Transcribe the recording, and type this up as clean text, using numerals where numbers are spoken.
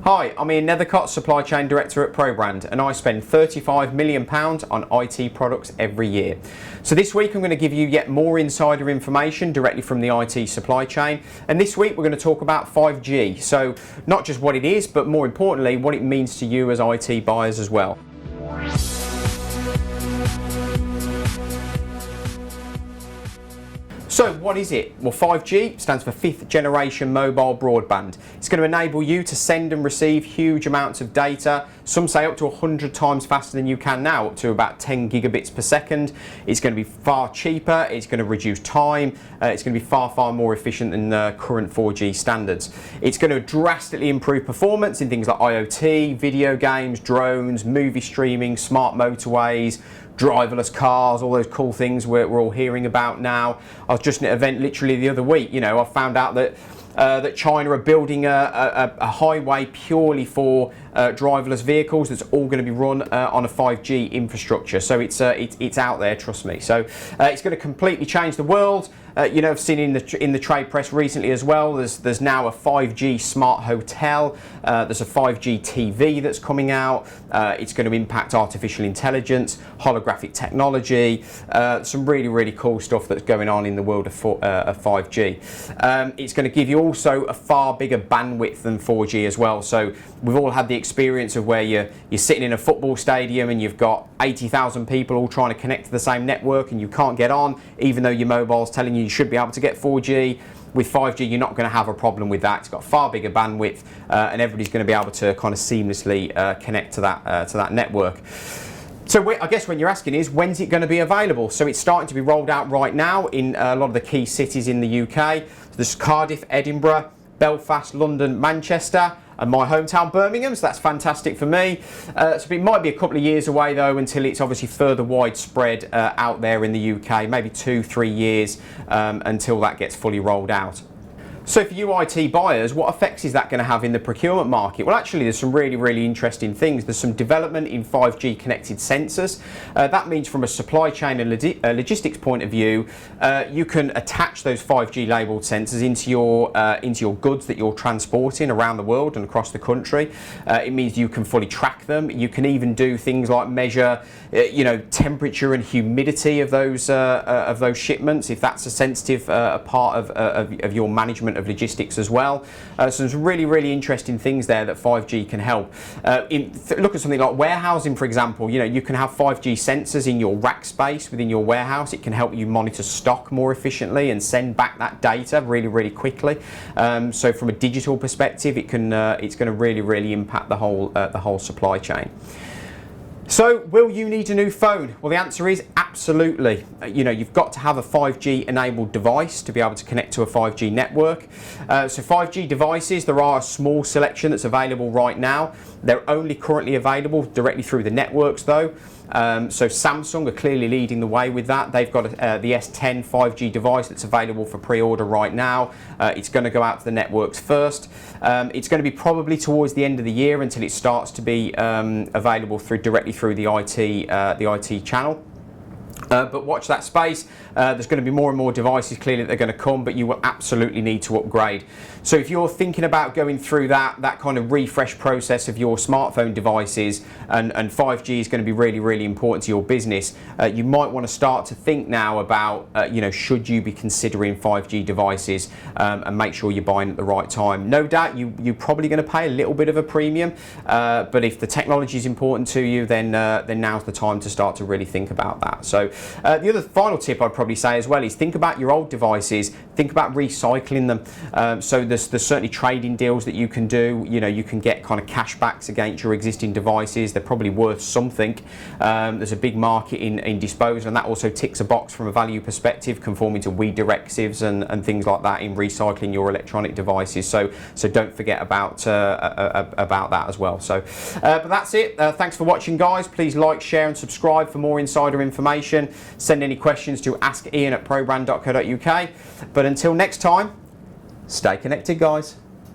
Hi, I'm Ian Nethercott, Supply Chain Director at ProBrand, and I spend £35 million on IT products every year. So this week I'm going to give you yet more insider information directly from the IT supply chain, and this week we're going to talk about 5G. So not just what it is, but more importantly what it means to you as IT buyers as well. So what is it? Well, 5G stands for fifth generation mobile broadband. It's going to enable you to send and receive huge amounts of data. Some say up to 100 times faster than you can now, up to about 10 gigabits per second. It's going to be far cheaper, it's going to reduce time, it's going to be far more efficient than the current 4G standards. It's going to drastically improve performance in things like IoT, video games, drones, movie streaming, smart motorways, driverless cars, all those cool things we're all hearing about now. I was just at an event literally the other week. I found out that China are building a highway purely for driverless vehicles that's all going to be run on a 5G infrastructure. So it's out there, trust me. So it's going to completely change the world. I've seen in the trade press recently as well, there's now a 5G smart hotel, there's a 5G TV that's coming out, it's going to impact artificial intelligence, holographic technology, some really cool stuff that's going on in the world of 5G. It's going to give you also a far bigger bandwidth than 4G as well. So we've all had the experience of where you're sitting in a football stadium and you've got 80,000 people all trying to connect to the same network and you can't get on, even though your mobile's telling you should be able to get 4G. With 5G, you're not going to have a problem with that. It's got far bigger bandwidth, and everybody's going to be able to kind of seamlessly connect to that network. So I guess when you're asking is, when's it going to be available? So it's starting to be rolled out right now in a lot of the key cities in the UK. So there's Cardiff, Edinburgh, Belfast, London, Manchester, and my hometown Birmingham, so that's fantastic for me. So it might be a couple of years away though until it's obviously further widespread out there in the UK, maybe 2-3 years until that gets fully rolled out. So for you IT buyers, what effects is that going to have in the procurement market? Well, actually, there's some really interesting things. There's some development in 5G connected sensors. That means from a supply chain and logistics point of view, you can attach those 5G labeled sensors into your goods that you're transporting around the world and across the country. It means you can fully track them. You can even do things like measure, temperature and humidity of those shipments, if that's a sensitive part of your management of logistics as well. So there's really interesting things there that 5G can help. Look at something like warehousing, for example. You can have 5G sensors in your rack space within your warehouse. It can help you monitor stock more efficiently and send back that data really quickly. So from a digital perspective, it's going to really impact the whole supply chain. So will you need a new phone? Well, the answer is absolutely. You've got to have a 5G enabled device to be able to connect to a 5G network. So 5G devices, there are a small selection that's available right now. They're only currently available directly through the networks though. So Samsung are clearly leading the way with that. They've got the S10 5G device that's available for pre-order right now. It's going to go out to the networks first. It's going to be probably towards the end of the year until it starts to be available directly through the IT channel. But watch that space. There's going to be more and more devices clearly that are going to come, but you will absolutely need to upgrade. So if you're thinking about going through that kind of refresh process of your smartphone devices, and 5G is going to be really important to your business, you might want to start to think now about should you be considering 5G devices, and make sure you're buying at the right time. No doubt you're probably going to pay a little bit of a premium, but if the technology is important to you, then now's the time to start to really think about that. So the other final tip I'd probably say as well is think about your old devices, think about recycling them. So there's certainly trading deals that you can do. You can get kind of cashbacks against your existing devices. They're probably worth something. There's a big market in disposal, and that also ticks a box from a value perspective, conforming to WEEE directives and things like that in recycling your electronic devices. So don't forget about that as well. So but that's it. Thanks for watching, guys. Please like, share and subscribe for more insider information. Send any questions to askian@probrand.co.uk. But until next time, stay connected, guys.